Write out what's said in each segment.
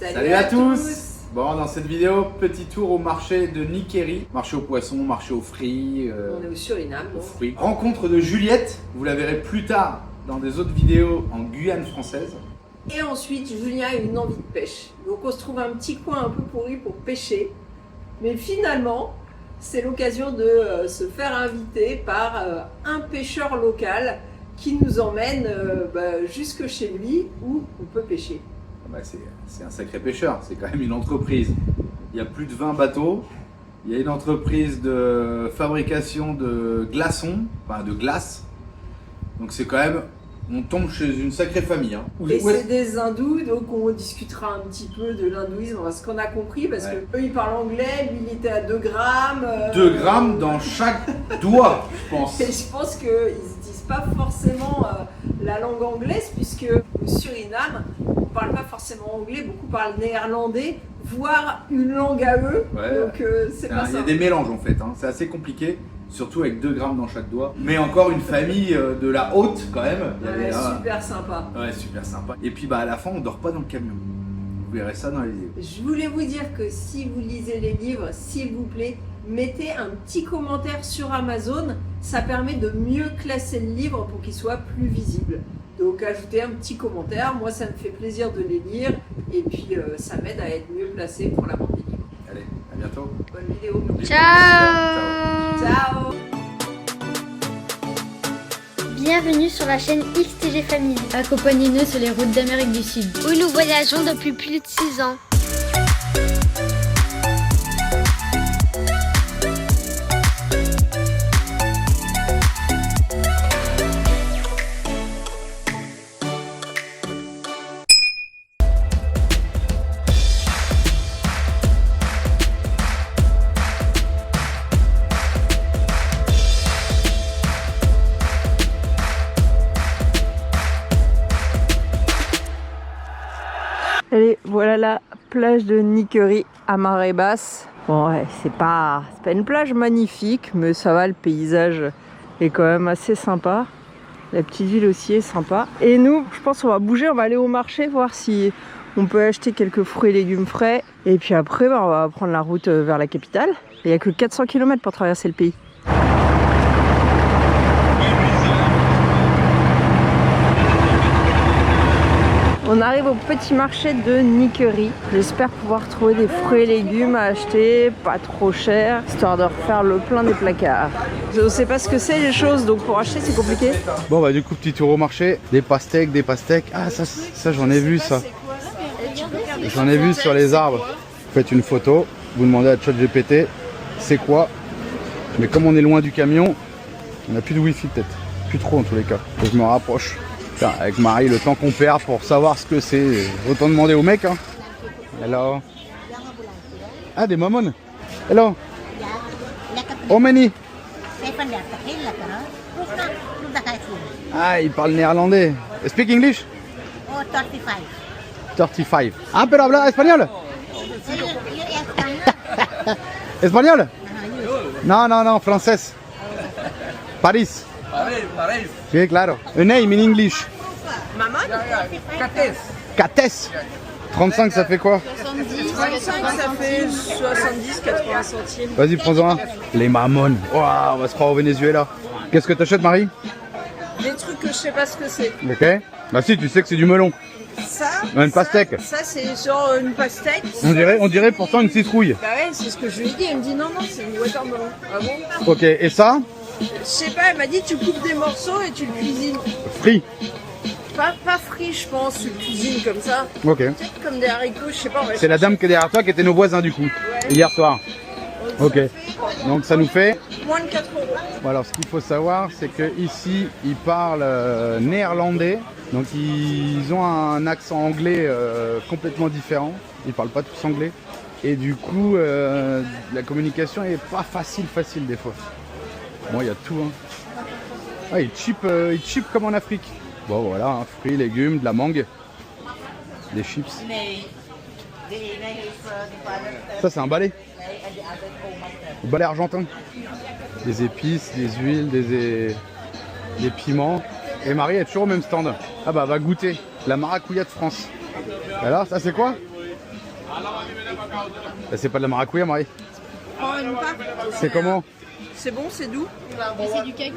Salut à tous. Bon, dans cette vidéo, petit tour au marché de Nikeri. Marché aux poissons, marché aux fruits. On est au Suriname. Aux fruits. Rencontre de Juliette, vous la verrez plus tard dans des autres vidéos en Guyane française. Et ensuite, Julien a une envie de pêche. Donc on se trouve un petit coin un peu pourri pour pêcher. Mais finalement, c'est l'occasion de se faire inviter par un pêcheur local qui nous emmène jusque chez lui où on peut pêcher. C'est un sacré pêcheur, c'est quand même une entreprise. Il y a plus de 20 bateaux. Il y a une entreprise de fabrication de glaçons, enfin de glace. Donc c'est quand même, on tombe chez une sacrée famille. Hein. Et c'est des hindous, donc on discutera un petit peu de l'hindouisme, ce qu'on a compris, parce que eux ils parlent anglais, lui il était à 2 grammes. 2 grammes dans chaque doigt, je pense. Et je pense qu'ils n'utilisent pas forcément la langue anglaise, puisque au Suriname, on ne parle pas forcément anglais, beaucoup parlent néerlandais, voire une langue à eux. Ouais. Donc c'est pas ça. Il y a des mélanges en fait, hein. C'est assez compliqué. Surtout avec 2 grammes dans chaque doigt. Mais encore une famille de la haute quand même. Super sympa. Ouais, super sympa. Et puis à la fin, on dort pas dans le camion. Vous verrez ça dans les livres. Je voulais vous dire que si vous lisez les livres, s'il vous plaît, mettez un petit commentaire sur Amazon. Ça permet de mieux classer le livre pour qu'il soit plus visible. Donc ajoutez un petit commentaire. Moi, ça me fait plaisir de les lire. Et puis ça m'aide à être mieux placé pour la vente des livres. Allez, à bientôt. Bonne vidéo. Ciao. Ciao. Bienvenue sur la chaîne XTG Family. Accompagnez-nous sur les routes d'Amérique du Sud, Où nous voyageons depuis plus de 6 ans. Allez, voilà la plage de Nikeri à marée basse. Bon ouais, c'est pas une plage magnifique, mais ça va, le paysage est quand même assez sympa. La petite ville aussi est sympa. Et nous, je pense qu'on va bouger, on va aller au marché voir si on peut acheter quelques fruits et légumes frais. Et puis après, on va prendre la route vers la capitale. Il n'y a que 400 km pour traverser le pays. On arrive au petit marché de Nikeri. J'espère pouvoir trouver des fruits et légumes à acheter, pas trop cher, histoire de refaire le plein des placards. Je ne sais pas ce que c'est les choses, donc pour acheter c'est compliqué. Bon du coup, petit tour au marché. Des pastèques. Ah ça j'en ai vu ça. J'en ai vu sur les arbres. Vous faites une photo, vous demandez à ChatGPT c'est quoi. Mais comme on est loin du camion, on n'a plus de wifi peut-être. Plus trop en tous les cas. Faut que je me rapproche. Putain, avec Marie, le temps qu'on perd pour savoir ce que c'est, autant demander au mec. Hein. Hello. Ah, des mamans. Hello. How many? Ah, il parle néerlandais. Speak English? Oh, 35. 35. Ah, pero habla espagnol? Espagnol? Non, française. Paris. Pareil. Sí, claro. A name in English. Maman, Cates. 35, ça fait quoi? 35, ça fait 70-80 centimes. Vas-y, prends-en un. Les mamones. Waouh, on va se croire au Venezuela. Qu'est-ce que t'achètes, Marie? Des trucs que je sais pas ce que c'est. Ok. Bah si, tu sais que c'est du melon. Ça, Une pastèque. Ça c'est genre une pastèque. On dirait pourtant une citrouille. Bah ouais, c'est ce que je lui ai dit. Elle me dit non, c'est une watermelon. Ah bon? Ok, et ça? Je sais pas, elle m'a dit tu coupes des morceaux et tu le cuisines. Frit. Pas frit, je pense, tu le cuisines comme ça. Ok. Peut-être comme des haricots, je sais pas. C'est la dame qui est derrière toi qui était nos voisins du coup. Hier soir. Ok. Donc ça nous fait. Moins de 4 euros. Bon, alors ce qu'il faut savoir, c'est que ici ils parlent néerlandais. Donc ils ont un accent anglais complètement différent. Ils parlent pas tous anglais. Et du coup, la communication est pas facile des fois. Bon, il y a tout. Hein. Ah, ils chip comme en Afrique. Bon, voilà, hein, fruits, légumes, de la mangue, des chips. Ça, c'est un balai. Le balai argentin. Des épices, des huiles, des piments. Et Marie est toujours au même stand. Ah bah, va goûter la maracouilla de France. Alors, ça, c'est quoi? C'est pas de la maracuja, Marie? C'est comment? C'est bon, c'est doux. Et c'est du kaki.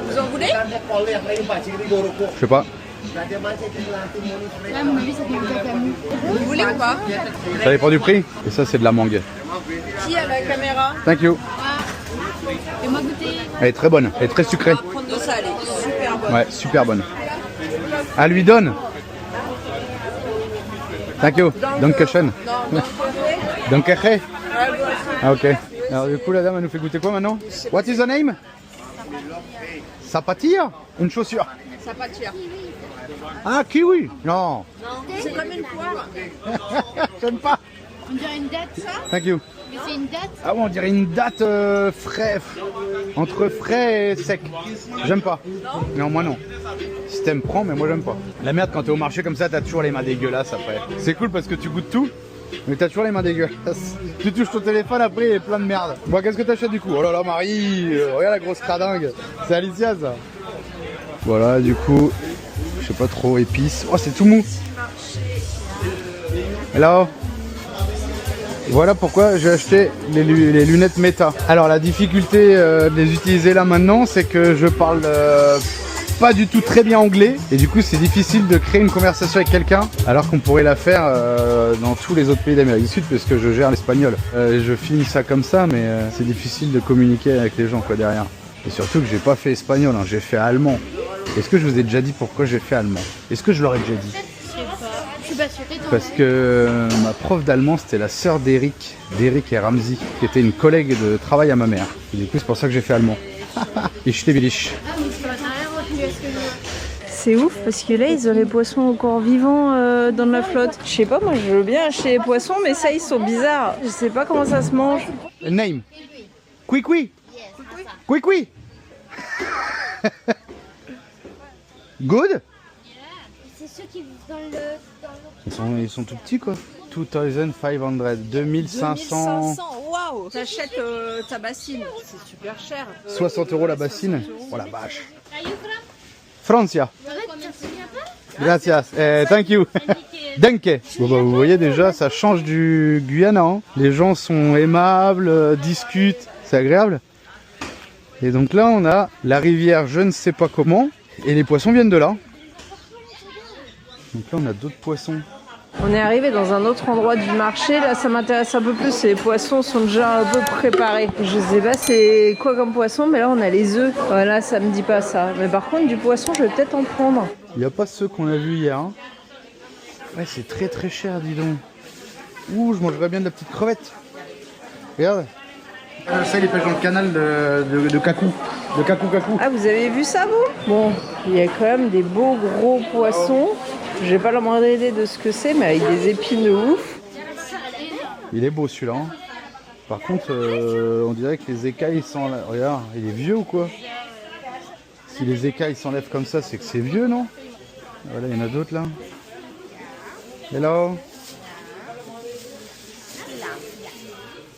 Vous en voulez? Je sais pas. Là, à mon avis, ça fait du cacamou. Vous voulez ou pas? Ça dépend du prix. Et ça, c'est de la mangue. Qui a la caméra? Thank you. Fais-moi goûter. Elle est très bonne. Elle est très sucrée. Prendre de ça, elle est super bonne. Ouais, super bonne. Ah, lui donne. Thank you. Dankeschön. Dankeschön. Ah, ok. Alors, du coup, la dame, elle nous fait goûter quoi maintenant? What is the name? Sapatilla? Une chaussure. Ça pas tire. Ah, kiwi? Non. C'est comme une poire. J'aime pas. On dirait une date, ça? Thank you. Mais c'est une date? Ah ouais, on dirait une date frais. Entre frais et sec. J'aime pas. Non, moi non. Si t'aimes, prends, mais moi j'aime pas. La merde, quand t'es au marché comme ça, t'as toujours les mains dégueulasses après. C'est cool parce que tu goûtes tout, mais t'as toujours les mains dégueulasses. Tu touches ton téléphone après, il est plein de merde. Bon, qu'est-ce que t'achètes du coup? Oh là là, Marie, regarde la grosse cradingue. C'est Alicia ça. Voilà, du coup, je sais pas trop, épices. Oh, c'est tout mou. Hello. Voilà pourquoi j'ai acheté les lunettes Meta. Alors la difficulté de les utiliser là maintenant, c'est que je parle pas du tout très bien anglais et du coup c'est difficile de créer une conversation avec quelqu'un alors qu'on pourrait la faire dans tous les autres pays d'Amérique du Sud parce que je gère l'espagnol. Je filme ça comme ça mais c'est difficile de communiquer avec les gens quoi derrière. Et surtout que j'ai pas fait espagnol, hein, j'ai fait allemand. Est-ce que je vous ai déjà dit pourquoi j'ai fait allemand? Est-ce que je l'aurais déjà dit? Je suis pas sûre. Parce que ma prof d'allemand c'était la sœur d'Eric et Ramsey, qui était une collègue de travail à ma mère. Et du coup c'est pour ça que j'ai fait allemand. Et je t'ai Ah, mais ça n'a rien retenu à ce que je... C'est ouf parce que là ils ont les poissons encore vivants dans la flotte. Je sais pas, moi je veux bien acheter les poissons mais ça ils sont bizarres. Je sais pas comment ça se mange. Name. Quick. Good. C'est ceux qui vivent dans le... Ils sont tout petits quoi. 2500, 2500. Waouh. T'achètes ta bassine, c'est super cher. 60 € la bassine. Oh la vache. Francia. Gracias. Thank you. Danke. Bon bah vous voyez déjà, ça change du Guyana. Hein. Les gens sont aimables, discutent, c'est agréable. Et donc là on a la rivière je ne sais pas comment. Et les poissons viennent de là. Donc là on a d'autres poissons. On est arrivé dans un autre endroit du marché, là ça m'intéresse un peu plus, les poissons sont déjà un peu préparés. Je sais pas c'est quoi comme poisson, mais là on a les œufs. Voilà, ça me dit pas ça. Mais par contre du poisson je vais peut-être en prendre. Il n'y a pas ceux qu'on a vus hier. Hein. Ouais c'est très très cher dis donc. Ouh je mangerais bien de la petite crevette. Regarde. Ça il est pêche dans le canal de Kakou. De Kakou. Ah vous avez vu ça vous? Bon, il y a quand même des beaux gros poissons. J'ai pas la moindre idée de ce que c'est, mais avec des épines de ouf. Il est beau celui-là. Hein. Par contre, on dirait que les écailles s'enlèvent. Regarde, il est vieux ou quoi? Si les écailles s'enlèvent comme ça, c'est que c'est vieux, non? Voilà, il y en a d'autres là. Hello.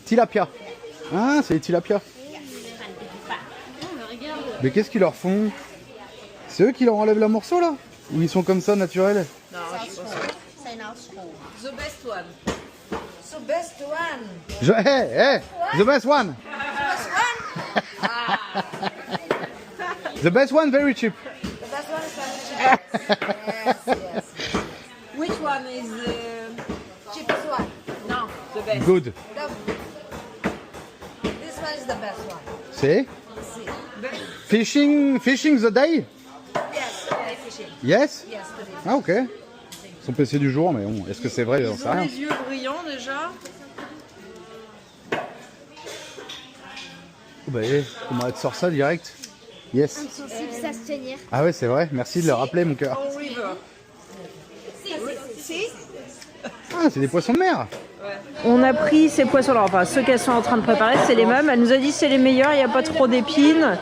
Tilapia. Ah, c'est les tilapias. Mais qu'est-ce qu'ils leur font? C'est eux qui leur enlèvent la morceau là? Ou ils sont comme ça, naturels? Non, je pense pas. The best one. The best one. Hey, the best one. The best one, very cheap. The best one is very cheap. Yes. Which one is the cheapest one? No, the best. Good. This one is the best one. See? Fishing the day? Yes, fishing. Yes? Yes, today. Ah ok. Ils sont PC du jour, mais bon, est-ce que c'est vrai? J'en Ils sais ont rien. les yeux brillants déjà. Oh bah, comment elle te sort ça direct? Yes. Impossible, ça se tenir. Ah ouais, c'est vrai. Merci de le rappeler, mon cœur. Oh, river. Si. Ah, c'est des poissons de mer. On a pris ces poissons-là, enfin ceux qu'elles sont en train de préparer, c'est les mêmes. Elle nous a dit c'est les meilleurs, il n'y a pas trop d'épines,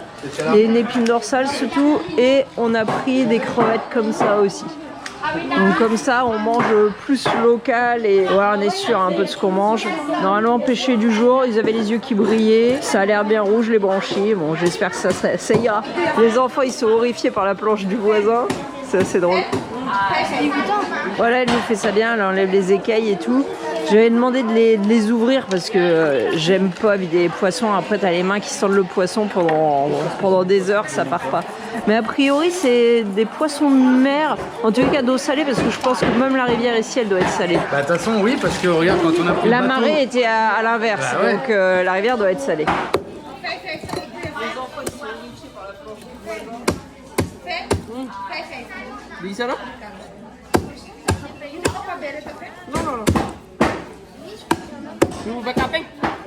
une épine dorsale surtout, et on a pris des crevettes comme ça aussi. Donc comme ça, on mange plus local et ouais, on est sûr un peu de ce qu'on mange. Normalement, pêché du jour, ils avaient les yeux qui brillaient, ça a l'air bien rouge les branchies. Bon, j'espère que ça ira. Les enfants, ils sont horrifiés par la planche du voisin, c'est assez drôle. C'est dégoûtant. Voilà, elle nous fait ça bien, elle enlève les écailles et tout. J'avais demandé de les ouvrir parce que j'aime pas vider les poissons. Après, t'as les mains qui sentent le poisson pendant des heures, ça part pas. Mais a priori, c'est des poissons de mer, en tout cas d'eau salée, parce que je pense que même la rivière ici, elle doit être salée. Bah de toute façon, oui, parce que regarde, quand on a pris La le bateau, marée était à l'inverse, Bah ouais. donc la rivière doit être salée.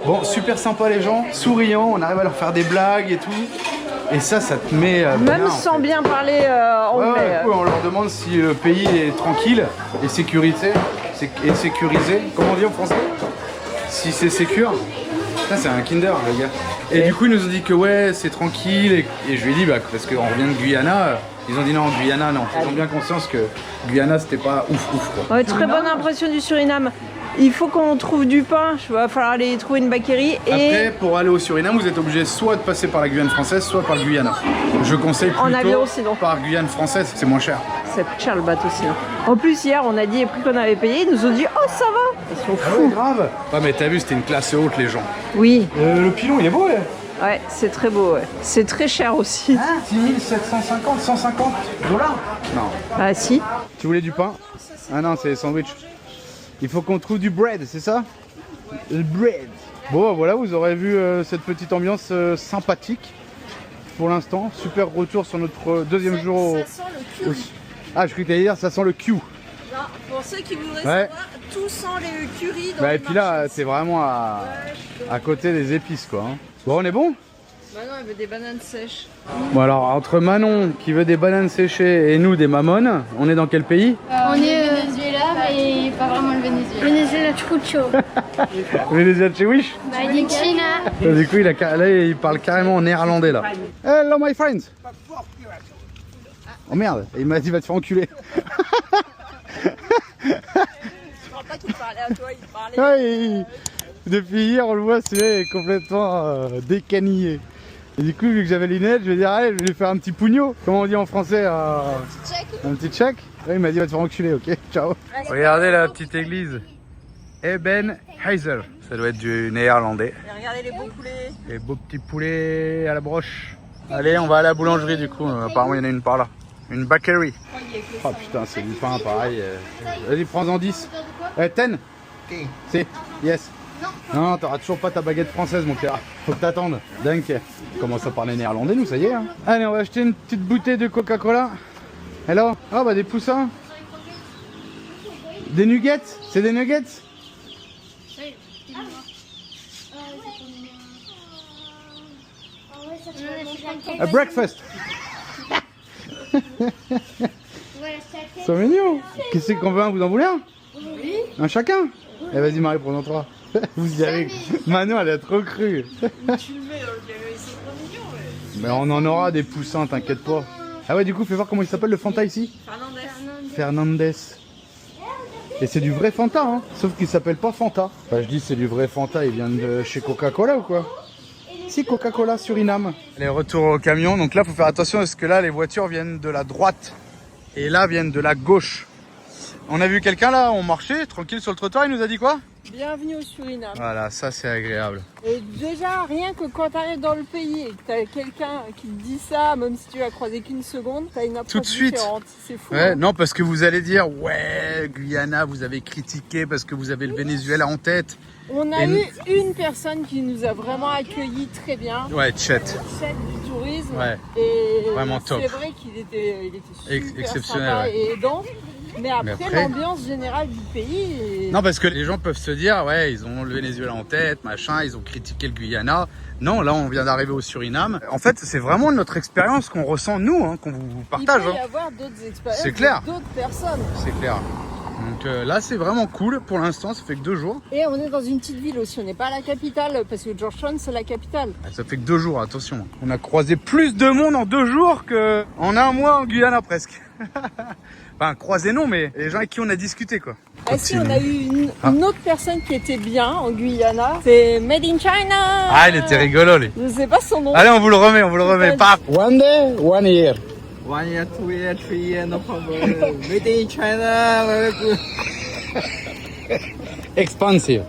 Bon, super sympa les gens, souriants, on arrive à leur faire des blagues et tout. Et ça te met bien, Même en sans fait. bien parler Ouais, anglais. ouais, cool, on leur demande si le pays est tranquille et sécurisé. Comment on dit en français? Si c'est sécure. Ça c'est un Kinder les gars. Et du coup ils nous ont dit que ouais c'est tranquille et je lui ai dit bah parce qu'on revient de Guyana, ils ont dit non Guyana non. Ils ont bien conscience que Guyana c'était pas ouf quoi. Ouais, très bonne impression du Suriname. Il faut qu'on trouve du pain, il va falloir aller trouver une bakerie et Après pour aller au Suriname vous êtes obligé soit de passer par la Guyane française soit par le Guyana. Je conseille plutôt En avion, sinon. par Guyane française, c'est moins cher. ça coûte cher le bateau sinon. En plus hier on a dit les prix qu'on avait payé, ils nous ont dit oh ça va. Ils sont Ah ouais fous. grave. Ouais mais t'as vu c'était une classe haute les gens. Oui, Le pilon il est beau ouais. ouais, c'est très beau, ouais. C'est très cher aussi. 6750, 150 dollars. Non. Ah si. Tu voulais du pain? Ah non, c'est les sandwichs. Il faut qu'on trouve du bread, c'est ça? Le bread. Bon, voilà, vous aurez vu cette petite ambiance sympathique pour l'instant. Super retour sur notre deuxième jour au... Ça sent le curry. Ah, je croyais que t'allais dire ça sent le Q. Non, pour ceux qui voudraient Ouais. savoir, tout sent les curry dans Bah, les et puis là, marchés. c'est vraiment à côté des épices, quoi. Hein. Bon, on est bon? Bah non, elle veut des bananes sèches. Bon, alors, entre Manon qui veut des bananes séchées et nous des mamones, on est dans quel pays? On est au Venezuela, mais pas vraiment le Venezuela. Venezuela Chucho. Venezuela chez Wish. Made in China. Du coup, là, il parle carrément en néerlandais là. Hello my friends. Oh merde, il m'a dit va te faire enculer. Je crois pas qu'il parlait à toi, il parlait. Ouais, depuis hier, on le voit, celui-là est complètement décanillé. Et du coup, vu que j'avais les lunettes, je vais dire allez, je vais lui faire un petit pugno. Comment on dit en français? Un petit check. Ouais, il m'a dit va te faire enculer, ok, ciao. Regardez la petite église. Eben Heiser. Ça doit être du néerlandais. Et regardez les beaux poulets. Les beaux petits poulets à la broche. Allez, on va à la boulangerie du coup. Apparemment, il y en a une par là. Une bakery. Oh putain, c'est du pain pareil. Vas-y, prends-en 10. 10? Si, yes. Non, t'auras toujours pas ta baguette française, mon cœur. Faut que t'attendes. Danke. On commence à parler néerlandais, nous, ça y est. Hein. Allez, on va acheter une petite bouteille de Coca-Cola. Hello? Ah, bah des poussins. Des nuggets? C'est des nuggets? A breakfast. C'est mignon. Qu'est-ce qu'on veut? Vous en voulez un? Oui. Un chacun? Eh vas-y Marie, prends-en 3. Vous y allez. Manon, elle a trop cru. Tu le mets dans le café, c'est trop mignon. Mais on en aura des poussins, t'inquiète pas. Ah ouais, du coup, fais voir comment il s'appelle le Fanta ici. Fernandez. Et c'est du vrai Fanta, hein. Sauf qu'il s'appelle pas Fanta. Enfin, je dis c'est du vrai Fanta, il vient de chez Coca-Cola ou quoi? Si, Coca-Cola Suriname. Allez, retour au camion. Donc là, faut faire attention parce que là, les voitures viennent de la droite. Et là, viennent de la gauche. On a vu quelqu'un là, on marchait tranquille sur le trottoir, il nous a dit quoi? Bienvenue au Suriname. Voilà, ça c'est agréable. Et déjà, rien que quand tu arrives dans le pays et que tu as quelqu'un qui te dit ça, même si tu l'as croisé qu'une seconde, tu as une approche Tout de suite. différente. C'est fou. Ouais, hein. non, parce que vous allez dire, ouais, Guyana, vous avez critiqué parce que vous avez le Venezuela en tête. On a Et eu une personne qui nous a vraiment accueillis très bien. Ouais, Chet. Chef du tourisme. Ouais. Et Vraiment top. C'est vrai qu'il était super Exceptionnel, sympa ouais. et aidant. Mais après, après- l'ambiance générale du pays. Non, parce que les gens peuvent se dire, ouais, ils ont le Venezuela en tête, machin, ils ont critiqué le Guyana. Non, là, on vient d'arriver au Suriname. En fait, c'est vraiment notre expérience qu'on ressent, nous, hein, qu'on vous partage. Il peut y Hein. avoir d'autres expériences. C'est clair. D'autres personnes. C'est clair. Donc là, c'est vraiment cool. Pour l'instant, ça fait que 2 jours. Et on est dans une petite ville aussi. On n'est pas à la capitale parce que Georgetown, c'est la capitale. Ça fait que 2 jours, attention. On a croisé plus de monde en 2 jours qu'en un mois en Guyana presque. Enfin, croisé non, mais les gens avec qui on a discuté, quoi. Ah si, on a eu une autre personne qui était bien en Guyana. C'est Made in China. Ah, il était rigolo, lui. Je sais pas son nom. Allez, on vous le remet, Paf. One day, one year. 1 year, 2 year, 3 year, no problem. Made in China, very good. Expensive.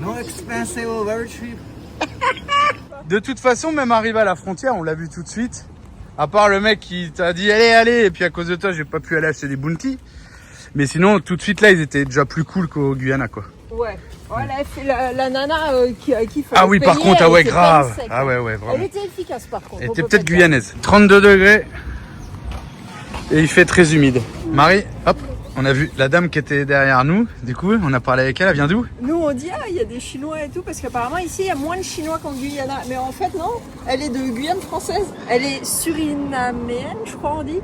No expensive, very cheap. De toute façon, même arrivé à la frontière, on l'a vu tout de suite. À part le mec qui t'a dit allez, allez, et puis à cause de toi, j'ai pas pu aller acheter des bounty. Mais sinon, tout de suite là, ils étaient déjà plus cool qu'au Guyana, quoi. Ouais. Voilà, la nana qui fallait Ah oui, par payer, contre, ah elle ouais, était grave. pas sec. Ah ouais, ouais, vraiment. Elle était efficace par contre. Elle on était peut peut-être pas dire. guyanaise. 32 degrés. Et il fait très humide. Marie, hop, on a vu la dame qui était derrière nous. Du coup, on a parlé avec elle. Elle vient d'où? Nous on dit il y a des Chinois et tout parce qu'apparemment ici il y a moins de Chinois qu'en Guyana. Mais en fait non, elle est de Guyane française. Elle est surinaméenne je crois on dit.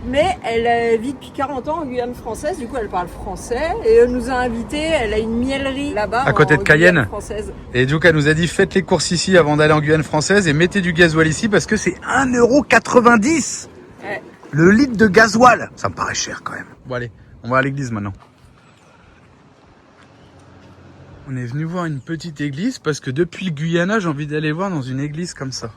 Mais elle vit depuis 40 ans en Guyane française, du coup elle parle français et elle nous a invités, elle a une miellerie là-bas À côté de Cayenne. Guyane française. Et donc, elle nous a dit faites les courses ici avant d'aller en Guyane française et mettez du gasoil ici parce que c'est 1,90 €. Ouais. Le litre de gasoil. Ça me paraît cher quand même. Bon allez, on va à l'église maintenant. On est venu voir une petite église parce que depuis le Guyana, j'ai envie d'aller voir dans une église comme ça.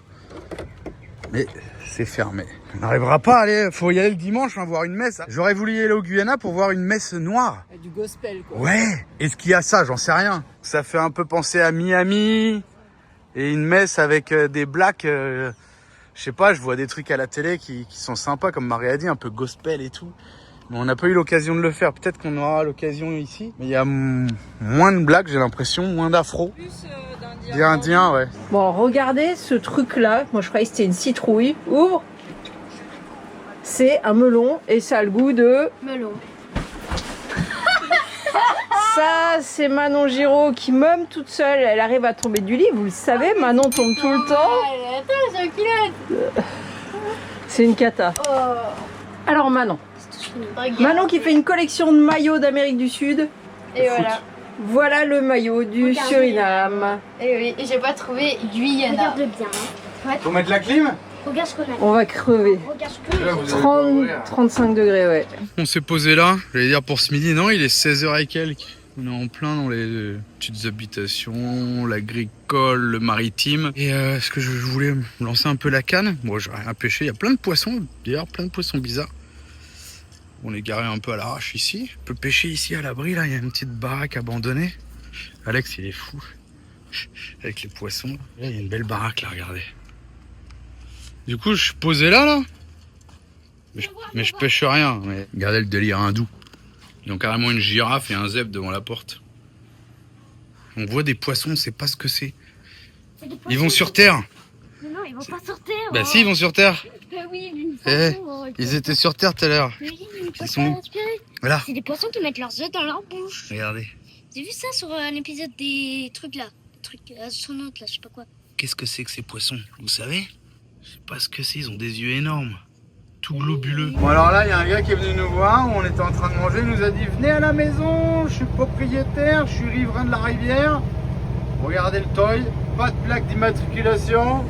Mais c'est fermé. On n'arrivera pas à aller, faut y aller le dimanche, voir une messe. J'aurais voulu y aller au Guyana pour voir une messe noire. Du gospel quoi. Ouais. Est-ce qu'il y a ça? J'en sais rien. Ça fait un peu penser à Miami et une messe avec des blacks. Je sais pas, je vois des trucs à la télé qui sont sympas, comme Marie a dit, un peu gospel et tout. Mais on n'a pas eu l'occasion de le faire. Peut-être qu'on aura l'occasion ici. Mais il y a moins de blacks, j'ai l'impression, moins d'afro. D'Indiens, ouais. Bon, regardez ce truc-là. Moi, je croyais que c'était une citrouille. Ouvre. C'est un melon et ça a le goût de... Melon. Ça, c'est Manon Giraud qui, même toute seule, elle arrive à tomber du lit. Vous le savez, Manon tombe tout le temps. Attends, j'ai un culotte. C'est une cata. Oh. Alors, Manon. Regarde. Manon qui fait une collection de maillots d'Amérique du Sud. Et voilà. Voilà le maillot du Regardez. Suriname. Et oui, et j'ai pas trouvé Guyana. Regarde bien. Faut mettre la clim? Regarde ce qu'on a. On va crever. Regarde ce qu'on a. 30, 35 degrés, ouais. On s'est posé là, j'allais dire pour ce midi, non, il est 16h et quelques. On est en plein dans les petites habitations, l'agricole, le maritime. Et est-ce que je voulais me lancer un peu la canne? Bon, j'ai rien pêché, il y a plein de poissons, d'ailleurs plein de poissons bizarres. On est garé un peu à l'arrache ici. On peut pêcher ici à l'abri, là, il y a une petite baraque abandonnée. Alex, il est fou. Avec les poissons. Là, il y a une belle baraque, là, regardez. Du coup, je suis posé là. Mais je pêche rien. Mais regardez le délire hindou. Ils ont carrément une girafe et un zèbre devant la porte. On voit des poissons, on sait pas ce que c'est. Ils vont sur Terre. Mais non, ils vont pas sur Terre. Bah si, ils vont sur Terre. Bah oui, Ils étaient sur Terre tout à l'heure. Ils sont où? Voilà. C'est des poissons qui mettent leurs œufs dans leur bouche. Regardez. J'ai vu ça sur un épisode des trucs là. Trucs astronautes là, je sais pas quoi. Qu'est-ce que c'est que ces poissons? Vous savez? Je sais pas ce que c'est, ils ont des yeux énormes. Tout globuleux. Bon alors là, il y a un gars qui est venu nous voir, on était en train de manger, il nous a dit venez à la maison, je suis propriétaire, je suis riverain de la rivière. Regardez le toy, pas de plaque d'immatriculation.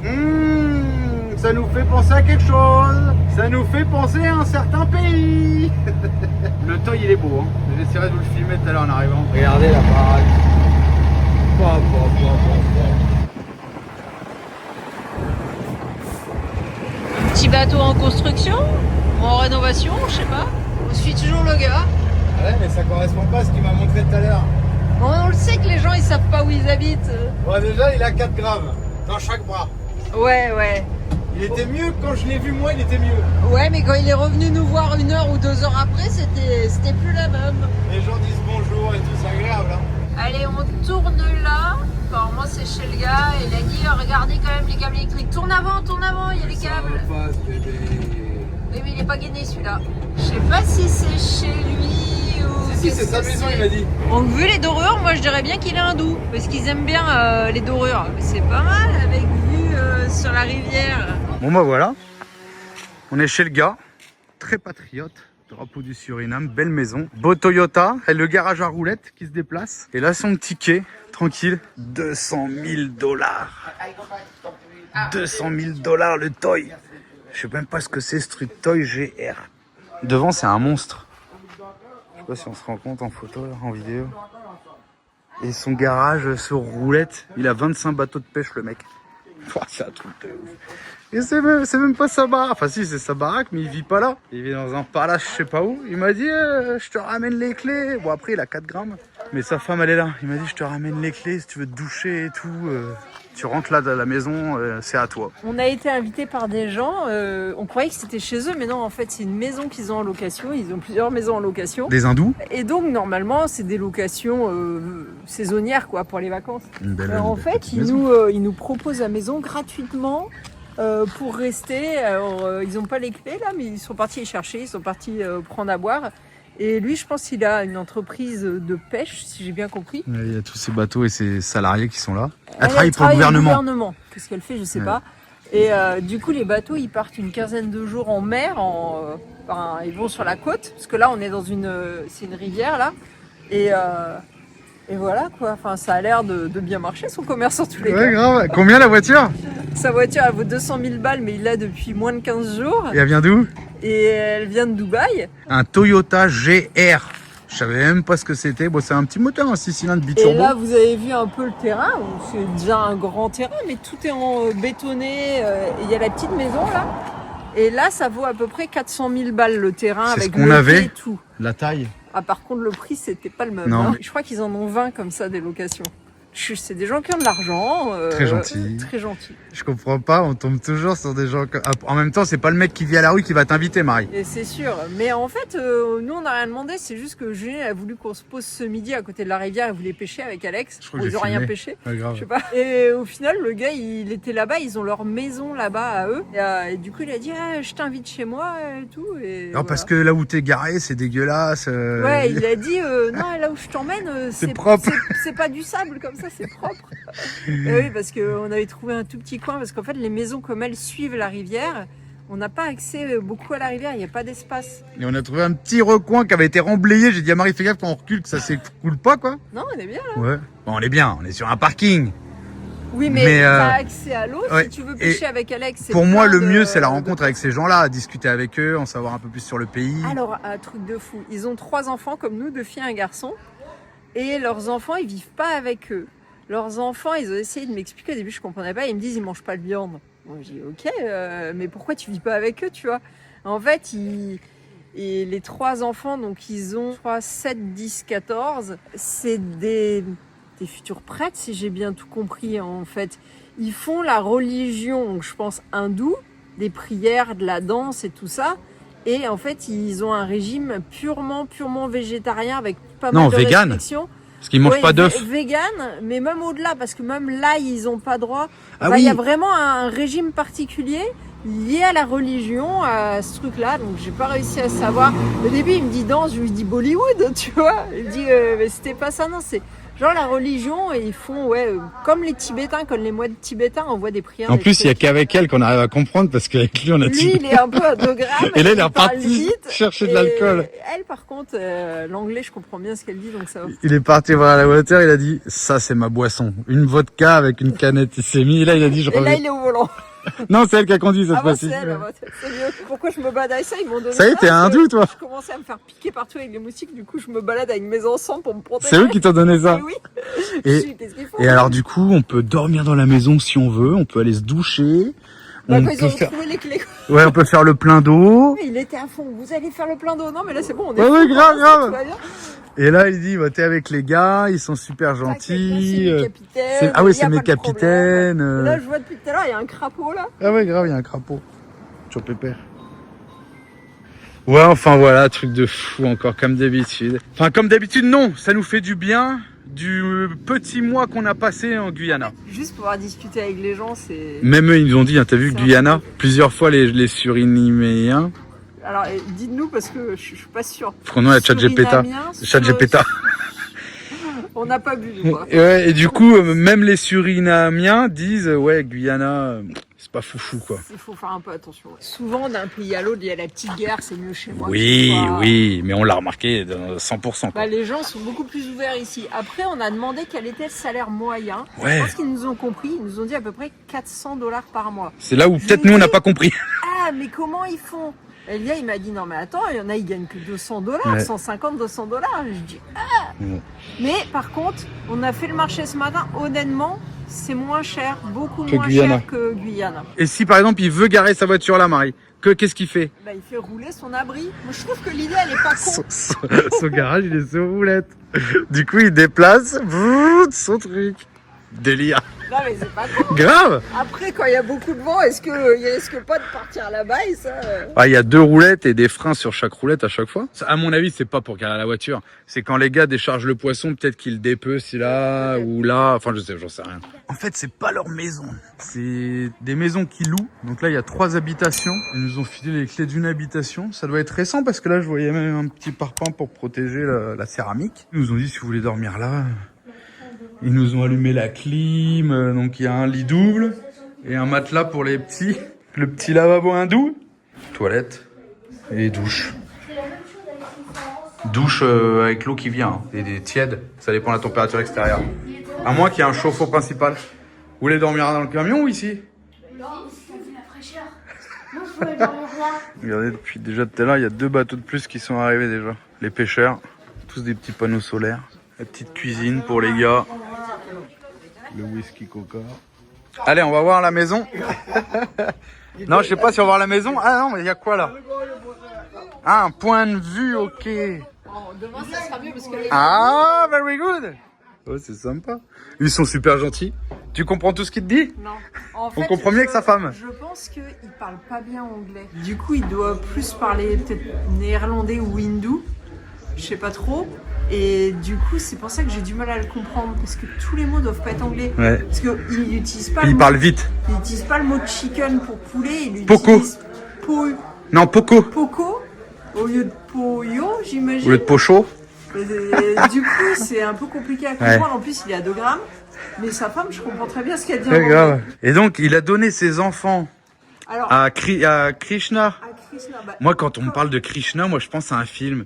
Ça nous fait penser à quelque chose. Ça nous fait penser à un certain pays. Le toy il est beau, hein. J'essaierai de vous le filmer tout à l'heure en arrivant. Regardez la baraque. Petit bateau en construction, ou en rénovation, je sais pas. On suit toujours le gars. Ouais, mais ça correspond pas à ce qu'il m'a montré tout à l'heure. On le sait que les gens ils savent pas où ils habitent. Bon, déjà, il a 4 grammes dans chaque bras. Ouais. Il était mieux quand je l'ai vu, moi, il était mieux. Ouais, mais quand il est revenu nous voir 1 heure ou 2 heures après, c'était plus la même. Les gens disent bonjour et tout, c'est agréable. Hein. Allez, on tourne là. Enfin, moi c'est chez le gars et il a dit regardez quand même les câbles électriques. Tourne avant, il y a les câbles. Oui, mais il est pas gainé celui-là. Je sais pas si c'est chez lui ou. Si, c'est sa maison, il m'a dit. Donc, vu les dorures, moi je dirais bien qu'il est hindou. Parce qu'ils aiment bien les dorures. Mais c'est pas mal avec vue sur la rivière. Bon, bah voilà. On est chez le gars. Très patriote. Drapeau du Suriname, belle maison. Beau Toyota, et le garage à roulettes qui se déplace. Et là, son petit quai, tranquille. 200 000 $. 200 000 $ le Toy. Je sais même pas ce que c'est ce truc Toy GR. Devant, c'est un monstre. Je sais pas si on se rend compte en photo, là, en vidéo. Et son garage sur roulette, il a 25 bateaux de pêche, le mec. Oh, c'est un truc de ouf. Et c'est même pas sa baraque. Enfin si, c'est sa baraque, mais il vit pas là. Il vit dans un palace, je sais pas où. Il m'a dit, je te ramène les clés. Bon après, il a 4 grammes. Mais sa femme, elle est là. Il m'a dit, je te ramène les clés si tu veux te doucher et tout. Tu rentres là dans la maison, c'est à toi. On a été invités par des gens, on croyait que c'était chez eux, mais non, en fait, c'est une maison qu'ils ont en location. Ils ont plusieurs maisons en location. Des hindous. Et donc, normalement, c'est des locations saisonnières, quoi, pour les vacances. En fait, ils nous proposent la maison gratuitement pour rester. Alors, ils n'ont pas les clés, là, mais ils sont partis les chercher, ils sont partis prendre à boire. Et lui, je pense qu'il a une entreprise de pêche, si j'ai bien compris. Il y a tous ces bateaux et ces salariés qui sont là. Elle travaille pour le gouvernement. Qu'est-ce qu'elle fait, je sais pas. Et du coup, les bateaux, ils partent une quinzaine de jours en mer. Ils vont sur la côte, parce que là, on est dans c'est une rivière là. Et voilà quoi. Enfin, ça a l'air de bien marcher son commerce en tous les cas. Ouais, grave. Combien la voiture? Sa voiture, elle vaut 200 000 balles, mais il l'a depuis moins de 15 jours. Et elle vient d'où? Et elle vient de Dubaï. Un Toyota GR. Je savais même pas ce que c'était. Bon, c'est un petit moteur, un 6 cylindres biturbo. Et là, vous avez vu un peu le terrain. C'est déjà un grand terrain, mais tout est en bétonné. Il y a la petite maison là. Et là, ça vaut à peu près 400 000 balles le terrain C'est avec ce qu'on le avait. quai et tout. La taille. Ah, par contre, le prix, c'était pas le même. Non. Hein. Je crois qu'ils en ont 20 comme ça, des locations. C'est des gens qui ont de l'argent. Très gentils. Très gentils. Je comprends pas, on tombe toujours sur des gens comme... En même temps, c'est pas le mec qui vit à la rue qui va t'inviter, Marie. Et c'est sûr. Mais en fait, nous, on n'a rien demandé. C'est juste que Julien a voulu qu'on se pose ce midi à côté de la rivière. Il voulait pêcher avec Alex. Je crois que Ils j'ai n'ont rien filmé. pêché. Ouais, grave. Je sais pas. Et au final, le gars, il était là-bas. Ils ont leur maison là-bas à eux. Et du coup, il a dit, je t'invite chez moi et tout. Et Non, voilà. parce que là où t'es garé, c'est dégueulasse. Ouais, il a dit, non, là où je t'emmène, C'est propre. C'est pas du sable comme ça, c'est propre. Et oui, parce qu'on avait trouvé un tout petit coin, parce qu'en fait, les maisons, comme elles suivent la rivière, on n'a pas accès beaucoup à la rivière, il n'y a pas d'espace. Et on a trouvé un petit recoin qui avait été remblayé. J'ai dit à Marie, fais gaffe quand on recule que ça s'écoule pas, quoi. Non, on est bien là. Ouais. Bon, on est bien, on est sur un parking. Oui, mais t'as accès à l'eau, ouais. si tu veux pêcher avec Alex. C'est Pour moi, plein le de- mieux, c'est la rencontre avec ces gens-là, discuter avec eux, en savoir un peu plus sur le pays. Alors, un truc de fou, ils ont 3 enfants comme nous, 2 filles et un garçon, et leurs enfants, ils vivent pas avec eux. Leurs enfants, ils ont essayé de m'expliquer, au début je comprenais pas, ils me disent ils mangent pas de viande. Moi je dis ok, mais pourquoi tu vis pas avec eux, tu vois? En fait, et les 3 enfants, donc ils ont 3, 7, 10, 14, c'est des futurs prêtres, si j'ai bien tout compris en fait. Ils font la religion, donc je pense hindoue, des prières, de la danse et tout ça. Et en fait, ils ont un régime purement végétarien avec pas mal de vegan. restrictions. Parce qu'ils mangent pas d'œufs. Vegan, mais même au-delà, parce que même là, ils ont pas droit. Ah Enfin, oui. il y a vraiment un régime particulier lié à la religion, à ce truc-là. Donc, j'ai pas réussi à savoir. Au début, il me dit danse, je lui dis Bollywood, tu vois. Il me dit, mais c'était pas ça, non, c'est genre la religion, et ils font, comme les Tibétains, comme les moines tibétains, on voit des prières. En des plus, il y a trucs. qu'avec elle qu'on arrive à comprendre parce qu'avec lui, on a Lui, dit. il est un peu à 2 grammes. Et là, il est parle reparti vite, chercher de et l'alcool. Elle, par contre, l'anglais, je comprends bien ce qu'elle dit, donc ça va. Il est parti voir la voiture, il a dit, ça, c'est ma boisson. Une vodka avec une canette. Il s'est mis, et là, il a dit, je Et là, reviens. il est au volant. Non, c'est elle qui a conduit cette Ah bah fois-ci. c'est elle, c'est mieux. Pourquoi je me balade avec ça? Ils m'ont donné Ça y est, t'es parce que hindou, toi. Je commençais à me faire piquer partout avec les moustiques, du coup je me balade avec mes encens pour me protéger. C'est eux qui t'ont donné ça. Mais oui. Et, Qu'est-ce qu'ils font? et alors, du coup, on peut dormir dans la maison si on veut, on peut aller se doucher. Bah, On quand ils peut ont faire... trouvé les clés. Ouais, on peut faire le plein d'eau. Il était à fond. Vous allez faire le plein d'eau. Non mais là c'est bon, on est Ouais, ouais, fous, grave, hein, grave. tout va bien. Et là, il dit, bah, t'es avec les gars, ils sont super Tac, gentils. c'est mes capitaines, c'est- ah oui, il y a c'est mes pas de problème. capitaines. Là je vois depuis tout à l'heure, il y a un crapaud là. Ah ouais, grave, il y a un crapaud. Sur pépère. Ouais, enfin voilà, truc de fou encore, comme d'habitude. Enfin, comme d'habitude, non, ça nous fait du bien du petit mois qu'on a passé en Guyana. Juste pouvoir discuter avec les gens, c'est... Même eux, ils nous ont dit, hein, t'as vu, C'est Guyana, plusieurs fois les Surinaméens. Alors dites-nous parce que je suis pas sûre. Prenons la ChatGPT. ChatGPT. On n'a pas bu. Quoi. Et du coup, même les Surinaméens disent, ouais, Guyana, c'est pas foufou, quoi. Il faut faire un peu attention. Ouais. Souvent, d'un pays à l'autre, il y a la petite guerre, c'est mieux chez moi. Oui, que chez toi. oui, mais on l'a remarqué dans 100%. Quoi. Bah, les gens sont beaucoup plus ouverts ici. Après, on a demandé quel était le salaire moyen. Ouais. Je pense qu'ils nous ont compris. Ils nous ont dit à peu près 400 $ par mois. C'est là où peut-être nous, on n'a pas compris. Ah, mais comment ils font? Et le gars, il m'a dit, non mais attends, il y en a, ils gagnent que 200 $, Ouais. 150, 200 $. Je dis, ah. Ouais. Mais par contre, on a fait le marché ce matin, honnêtement, c'est moins cher, beaucoup Que moins Guyana. cher que Guyana. Et si par exemple il veut garer sa voiture là, Marie, qu'est-ce qu'il fait? Bah, il fait rouler son abri. Moi, je trouve que l'idée, elle est pas con. Son garage, il est sur roulette. Du coup, il déplace son truc. Délire. Non, mais c'est pas con. Grave. Après, quand il y a beaucoup de vent, est-ce que risque pas de partir là-bas et ça Ah, il y a 2 roulettes et des freins sur chaque roulette à chaque fois. Ça, à mon avis, c'est pas pour garer la voiture. C'est quand les gars déchargent le poisson, peut-être qu'ils dépecent là ou là. Enfin, j'en sais rien. En fait, c'est pas leur maison. C'est des maisons qu'ils louent. Donc là, il y a 3 habitations. Ils nous ont filé les clés d'une habitation. Ça doit être récent parce que là, je voyais même un petit parpaing pour protéger la céramique. Ils nous ont dit si vous voulez dormir là. Ils nous ont allumé la clim, donc il y a un lit double et un matelas pour les petits. Le petit lavabo hindou, toilette et douche. Douche avec l'eau qui vient, hein, et des tièdes, ça dépend de la température extérieure. À moins qu'il y ait un chauffe-eau principal. Vous voulez dormir dans le camion ou ici? Non, si t'as vu la fraîcheur. Moi, je voulais dormir là. Regardez, depuis déjà tout à l'heure, il y a 2 bateaux de plus qui sont arrivés déjà. Les pêcheurs, tous des petits panneaux solaires. La petite cuisine pour les gars. Le whisky coca. Allez, on va voir la maison. Non, je sais pas si on va voir la maison. Ah non, mais il y a quoi là? Ah, un point de vue, ok. Demain, ça sera mieux parce que les... Ah, very good. Oh, c'est sympa. Ils sont super gentils. Tu comprends tout ce qu'il te dit? Non. En On comprend mieux que sa femme. Je pense qu'il parle pas bien anglais. Du coup, il doit plus parler peut-être néerlandais ou hindou. Je sais pas trop. Et du coup, c'est pour ça que j'ai du mal à le comprendre. Parce que tous les mots doivent pas être anglais. Ouais. Parce qu'il n'utilise pas, Il parle vite. il utilise pas le mot chicken pour poulet. Il Poco. utilise Non, Poco. Poco au lieu de Poyo, j'imagine. Au lieu de Pocho. Et du coup, c'est un peu compliqué à comprendre. En plus, il est à 2 grammes. Mais sa femme, je comprends très bien ce qu'elle dit. Très grave. Et donc, il a donné ses enfants Alors, à Krishna. à Krishna, bah, Moi, quand on me parle de Krishna, moi, je pense à un film.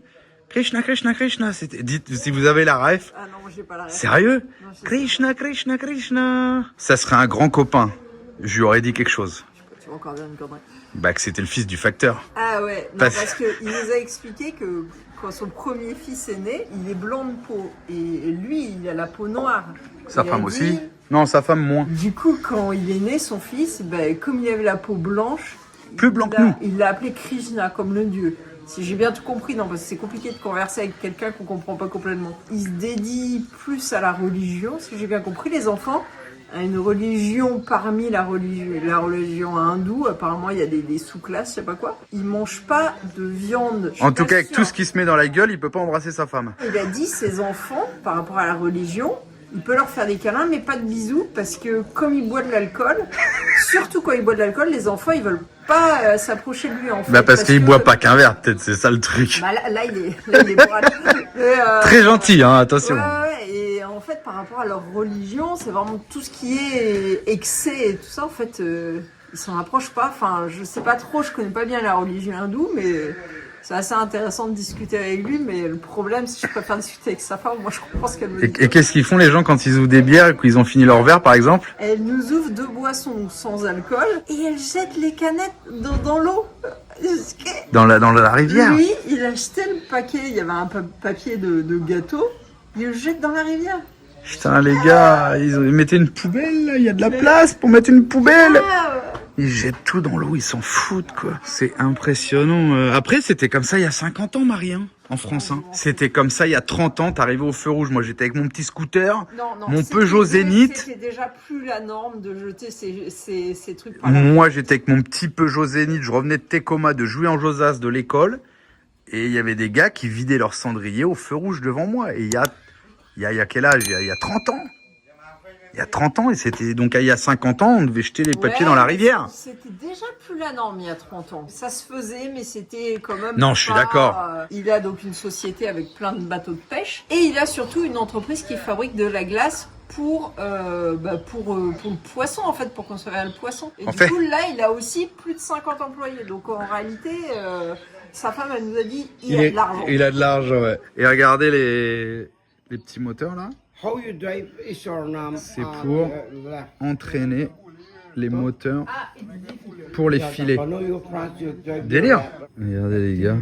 Krishna, Krishna, Krishna. Dites si vous avez la ref. ah non, j'ai pas la réponse. Sérieux? Non, je sais Krishna, Krishna, Krishna. Ça serait un grand copain. Je lui aurais dit quelque chose. pas. Tu vas encore dire une connerie. Bah, que c'était le fils du facteur. Ah ouais, non, Parce- parce qu'il nous a expliqué que quand son premier fils est né, il est blanc de peau. Et lui, il a la peau noire. Sa Il a femme dit- aussi? Non, sa femme moins. Du coup, quand il est né, son fils, ben, comme il avait la peau blanche, Plus blanc que nous. il l'a appelé Krishna, comme le dieu. Si j'ai bien tout compris, non, parce que c'est compliqué de converser avec quelqu'un qu'on comprend pas complètement. Il se dédie plus à la religion, si j'ai bien compris, les enfants, à une religion parmi la religion hindoue. Apparemment, il y a des sous-classes, je sais pas quoi. Il mange pas de viande. Je suis En tout pas cas, avec sûre. tout ce qui se met dans la gueule, il peut pas embrasser sa femme. Il a dit ses enfants, par rapport à la religion, il peut leur faire des câlins, mais pas de bisous, parce que comme il boit de l'alcool, surtout quand il boit de l'alcool, les enfants, ils veulent pas s'approcher de lui, en fait. Bah, parce qu'il boit pas qu'un verre, peut-être, c'est ça le truc. Bah, là, il est bourré. Très gentil, hein, attention. Ouais, et en fait, par rapport à leur religion, c'est vraiment tout ce qui est excès et tout ça, en fait, ils s'en approchent pas. Enfin, je sais pas trop, je connais pas bien la religion hindoue, mais c'est assez intéressant de discuter avec lui. Mais le problème, c'est que je préfère discuter avec sa femme. Moi, je comprends ce qu'elle me dit. Et qu'est-ce qu'ils font les gens quand ils ouvrent des bières et qu'ils ont fini leur verre, par exemple? Elle nous ouvre 2 boissons sans alcool et elle jette les canettes dans l'eau. Dans la rivière? Lui, il achetait le paquet, il y avait un papier de gâteau, il le jette dans la rivière. Putain, les gars, ils mettaient une poubelle, là, il y a de la place pour mettre une poubelle. Ah, Ils jettent tout dans l'eau, ils s'en foutent, quoi. C'est impressionnant. Après, c'était comme ça il y a 50 ans, Marie, hein, en France. Hein. C'était comme ça il y a 30 ans, t'arrivais au feu rouge. Moi, j'étais avec mon petit scooter, mon Peugeot Zénith. C'était déjà plus la norme de jeter ces trucs par là. Moi, j'étais avec mon petit Peugeot Zénith. Je revenais de Tecoma, de jouer en Josas de l'école. Et il y avait des gars qui vidaient leur cendrier au feu rouge devant moi. Et il y a quel âge? Il y a 30 ans. Il y a 30 ans, et c'était donc il y a 50 ans, on devait jeter les papiers dans la rivière. C'était déjà plus la norme il y a 30 ans. Ça se faisait, mais c'était quand même. Non, je suis pas, d'accord. Il a donc une société avec plein de bateaux de pêche. Et il a surtout une entreprise qui fabrique de la glace pour le poisson, en fait, pour conserver le poisson. Et En du fait. coup, là, il a aussi plus de 50 employés. Donc en réalité, sa femme, elle nous a dit il a de l'argent. Il a de l'argent, ouais. Et regardez les petits moteurs là. C'est pour entraîner les moteurs pour les filets. Délire. Regardez les gars,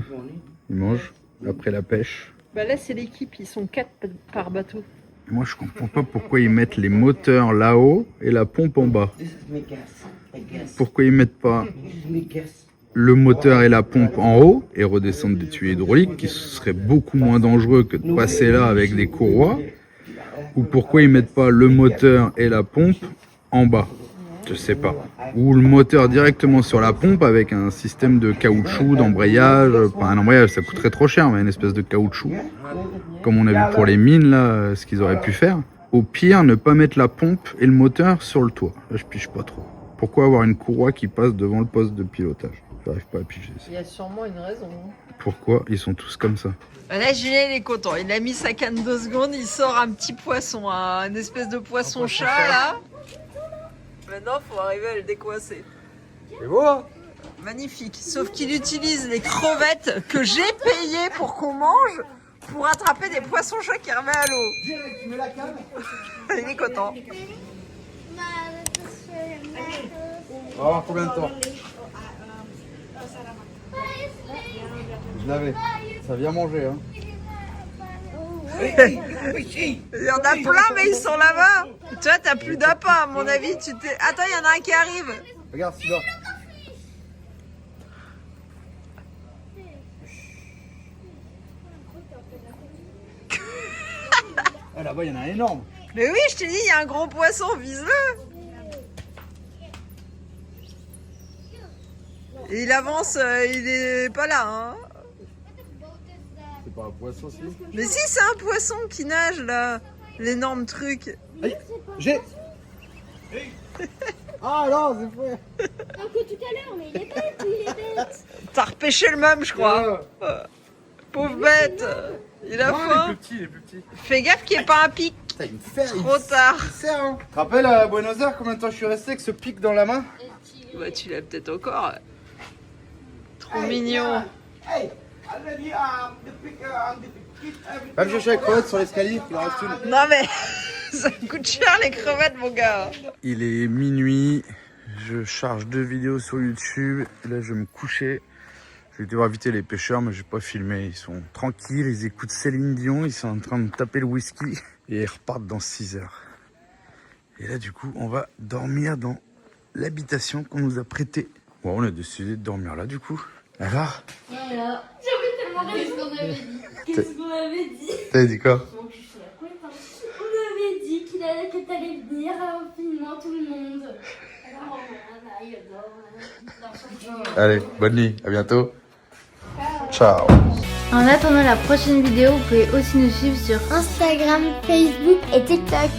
ils mangent après la pêche. Bah là, c'est l'équipe, ils sont 4 par bateau. Moi, je comprends pas pourquoi ils mettent les moteurs là-haut et la pompe en bas. Pourquoi ils mettent pas le moteur et la pompe en haut et redescendre des tuyaux hydrauliques qui seraient beaucoup moins dangereux que de passer là avec des courroies? Ou pourquoi ils mettent pas le moteur et la pompe en bas? Je sais pas. Ou le moteur directement sur la pompe avec un système de caoutchouc, d'embrayage. Pas un embrayage, ça coûterait trop cher, mais une espèce de caoutchouc. Comme on a vu pour les mines, là, ce qu'ils auraient pu faire. Au pire, ne pas mettre la pompe et le moteur sur le toit. Là, je pige pas trop. Pourquoi avoir une courroie qui passe devant le poste de pilotage? J'arrive pas à piger ça. Il y a sûrement une raison. Pourquoi ils sont tous comme ça? Là, Julien, il est content. Il a mis sa canne 2 secondes. Il sort un petit poisson, un espèce de poisson-chat, là. Maintenant, il faut arriver à le décoincer. C'est beau, hein? Magnifique. Sauf qu'il utilise les crevettes que j'ai payées pour qu'on mange pour attraper des poissons-chats qui remettent à l'eau. Direct, tu mets la canne. Il est content. On va voir combien de temps. Je l'avais. Ça vient manger, hein. Il y en a plein, mais ils sont là-bas. Toi, t'as plus d'appât, à mon avis. Attends, il y en a un qui arrive. Regarde celui-là. Ah, là-bas, il y en a un énorme. Mais oui, je te dis, il y a un gros poisson, vise-le. Et il avance, il est pas là, hein. C'est pas un poisson, si? Mais si, c'est un poisson qui nage, là. L'énorme truc. Aïe, j'ai. Ah non, c'est vrai. Donc tout à l'heure, mais il est bête, il est bête. T'as repêché le même, je crois. Pauvre bête. Il a faim. Il est plus petit. Fais gaffe qu'il n'y ait pas un pic. Putain, il me fait. Trop tard. Tu te rappelles à Buenos Aires combien de temps je suis resté avec ce pic dans la main? Bah, tu l'as peut-être encore. Trop mignon. Va me chercher la crevette sur l'escalier, il en reste une. Non mais ça coûte cher les crevettes, mon gars. Il est minuit, je charge 2 vidéos sur YouTube. Et là, je vais me coucher. Je vais devoir inviter les pêcheurs, mais je vais pas filmer. Ils sont tranquilles, ils écoutent Céline Dion, ils sont en train de taper le whisky et ils repartent dans 6 heures. Et là, du coup, on va dormir dans l'habitation qu'on nous a prêtée. Bon, on a décidé de dormir là, du coup. Alors? Voilà. J'avais tellement raison. Qu'est-ce qu'on avait dit? Qu'est-ce qu'on avait dit? T'as dit quoi? On avait dit que t'allais venir rapidement tout le monde. Alors voilà, Allez, bonne nuit, à bientôt. Ciao. En attendant la prochaine vidéo, vous pouvez aussi nous suivre sur Instagram, Facebook et TikTok.